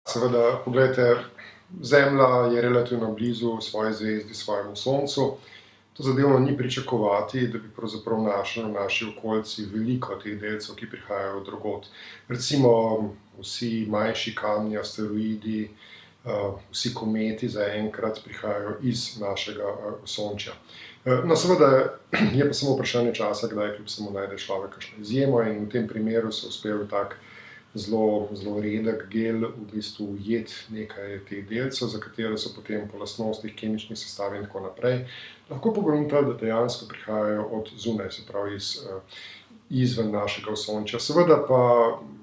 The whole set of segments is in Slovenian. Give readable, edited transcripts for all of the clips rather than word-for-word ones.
Seveda, poglejte, Zemlja je relativno blizu svoji zvezdi, svojemu Soncu. To zadevno ni pričakovati, da bi pravzaprav našli v naši okolici veliko teh delcev, ki prihajajo od drugod. Recimo vsi manjši kamni, asteroidi, vsi kometi zaenkrat prihajajo iz našega Osončja. No, seveda je pa samo vprašanje časa, kdaj kljub samo najde človek kakšno izjemo, in v tem primeru se uspel tak zelo redek gel v bistvu ujeti nekaj teh delcev, za katere so potem po lastnostih, kemičnih sestavi in tako naprej lahko pogruntali, da dejansko prihajajo od zunaj, se pravi izven našega Osončja. Seveda pa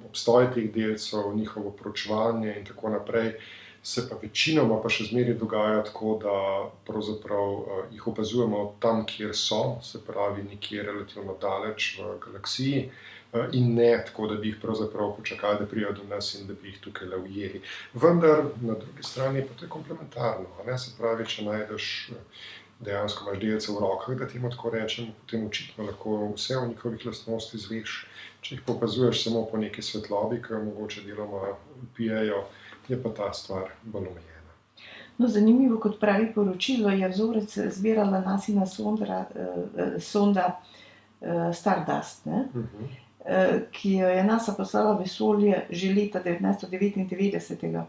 obstoj teh delcev, njihovo proučevanje in tako naprej se pa večinoma pa še zmeraj dogaja tako, da pravzaprav jih opazujemo tam, kjer so, se pravi nekje relativno daleč v galaksiji, in ne tako, da bi jih pravzaprav počakali, da pridejo do nas in da bi jih tukajle ujeli. Vendar na drugi strani pa to je komplementarno, a ne, se pravi, če najdeš dejansko imaš delce v rokah, da temu tako rečem, potem očitno lahko vse o njihovih lastnostih izveš. Če jih opazuješ samo po neki svetlobi, ki jo mogoče deloma pijejo, je pa ta stvar bolj omejena. No, zanimivo, kot pravi poročilo, je vzorec zbirala NASA-ina sonda Stardust, ne? Ki jo je NASA poslala v vesolje že leta 1999.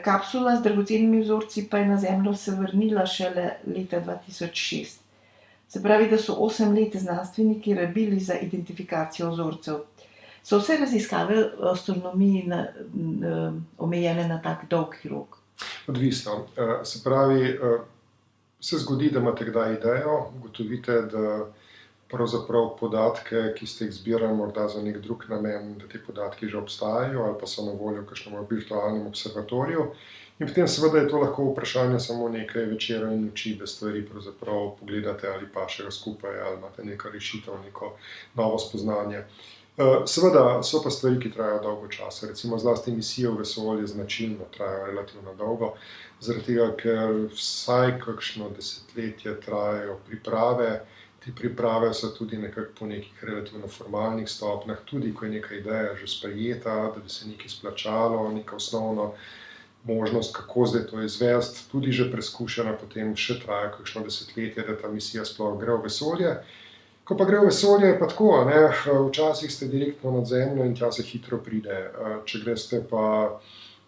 Kapsula z dragocenimi vzorci pa je na Zemljo se vrnila šele leta 2006. Se pravi, da so 8 let znanstveniki rabili za identifikacijo vzorcev. So vse raziskave v astronomiji omejene na tak dolg rok? Odvisno. Se pravi, se zgodi, da imate kdaj idejo, ugotovite, da pravzaprav podatke, ki ste jih zbirali morda za nek drug namen, da ti podatki že obstajajo ali pa so na voljo v kakšnem virtualnem observatoriju. In potem seveda je to lahko vprašanje samo nekaj večerov in noči, da stvari pravzaprav pogledate ali pašejo skupaj, ali imate neko rešitev, neko novo spoznanje. Seveda so pa stvari, ki trajajo dolgo časa. Recimo zlasti misije v vesolje značilno trajajo relativno dolgo, zaradi tega, ker vsaj kakšno desetletje trajajo priprave. Te priprave so tudi nekako po nekih relativno formalnih stopnjah, tudi ko je neka ideja že sprejeta, da bi se nekaj splačalo, neka osnovna možnost, kako zdaj to izvesti, tudi že preskušena, potem še traja kakšno desetletje, da ta misija sploh gre v vesolje. Ko pa gre v vesolje, je pa tako, ne, včasih ste direktno nad Zemljo in tja se hitro pride. Če greste pa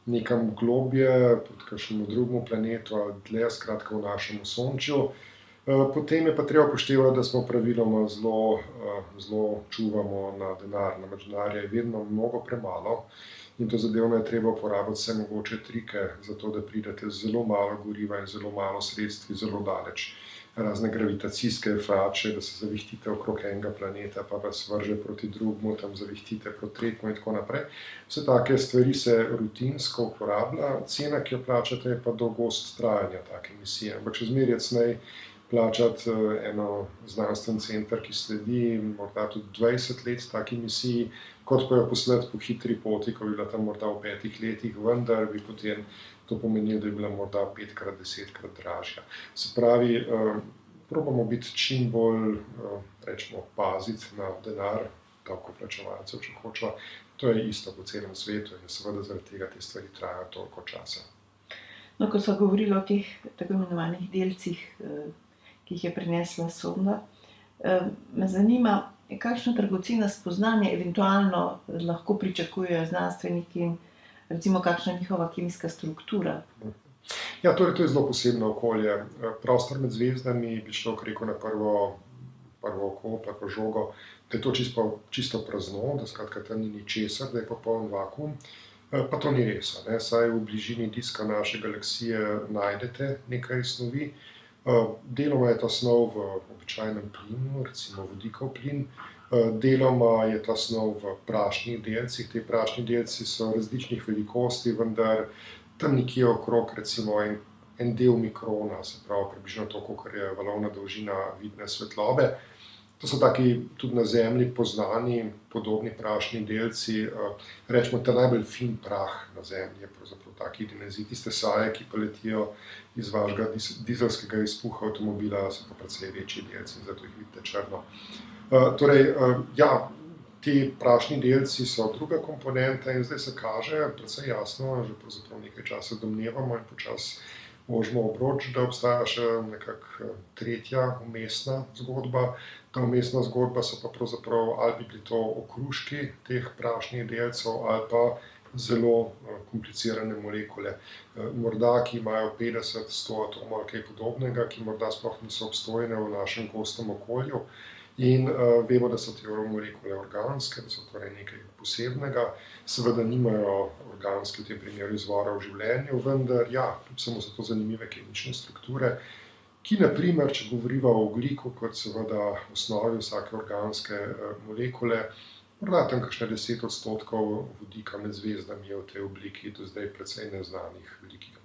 nekam globje, pod kakšnemu drugemu planetu ali dlje, skratka v našem Osončju, potem je pa treba upoštevati, da smo praviloma zelo čuvamo na denar. Namreč denarja je vedno mnogo premalo in to zadevno je treba uporabiti vse mogoče trike, zato da pridete z zelo malo goriva in zelo malo sredstvi zelo daleč. Razne gravitacijske frače, da se zavihtite okrog enega planeta, pa vas vrže proti drugemu, tam zavihtite proti tretjemu in tako naprej. Vse take stvari se rutinsko uporablja, cena, ki jo plačate, je pa dolgost trajanja take misije. Ampak še zmeraj je cenej plačati eno znanstven center, ki sledi morda tudi 20 let taki misiji, kot pa jo poslati po hitri poti, ko bi bila tam morda v 5 letih, vendar bi potem to pomenilo, da je bila morda 5-krat, 10-krat dražja. Se pravi, probamo biti čim bolj, rečemo, paziti na denar davkoplačevalcev, če hočeva. To je isto po celem svetu in seveda zaradi tega te stvari trajajo toliko časa. No, ko sva govorila o teh tako imenovanih delcih, ki jih je prinesla sonda, me zanima, kakšna dragocena spoznanja eventualno lahko pričakujejo znanstveniki, recimo kakšna njihova kemijska struktura? Ja, torej to je zelo posebno okolje. Prostor med zvezdami bi človek rekel na prvo oko, prvo žogo, da je to čisto prazno, da skratka tam ni ničesar, da je popoln vakuum. Pa to ni res, ne? Saj v bližini diska naše galaksije najdete nekaj snovi. Deloma je ta snov v običajnem plinu, recimo vodikov plin, deloma je ta snov v prašnih delcih. Ti prašni delci so različnih velikosti, vendar tam nekje okrog recimo en del mikrona, se pravi približno to, kolikor je valovna dolžina vidne svetlobe. To so taki tudi na Zemlji poznani, podobni prašni delci. Rečemo, ta najbolj fin prah na Zemlji je pravzaprav takih dimenzij. Tiste saje, ki pa letijo iz vašega dizelskega izpuha avtomobila, so pa precej večji delci in zato jih vidite črno. Torej, ja, Ti prašni delci so druga komponenta in zdaj se kaže, precej jasno, že pravzaprav nekaj časa domnevamo in počasi možemo obroč, da obstaja še nekako tretja umestna zgodba. Ta umestna zgodba so pa pravzaprav ali bi bili to okruški teh prašnih delcev ali pa zelo komplicirane molekule. Morda, ki imajo 50-100 atomov ali kaj podobnega, ki morda sploh niso obstojne v našem gostem okolju. In vemo, da so te molekule organske, da so torej nekaj posebnega. Seveda nimajo organske v tem primeru izvora v življenju, vendar ja, kljub samo so to zanimive kemične strukture, ki na primer, če govoriva o ogljiku kot seveda osnovi vsake organske molekule, morda tam kakšne 10% vodika med zvezdami je v tej obliki do zdaj precej neznanih velikih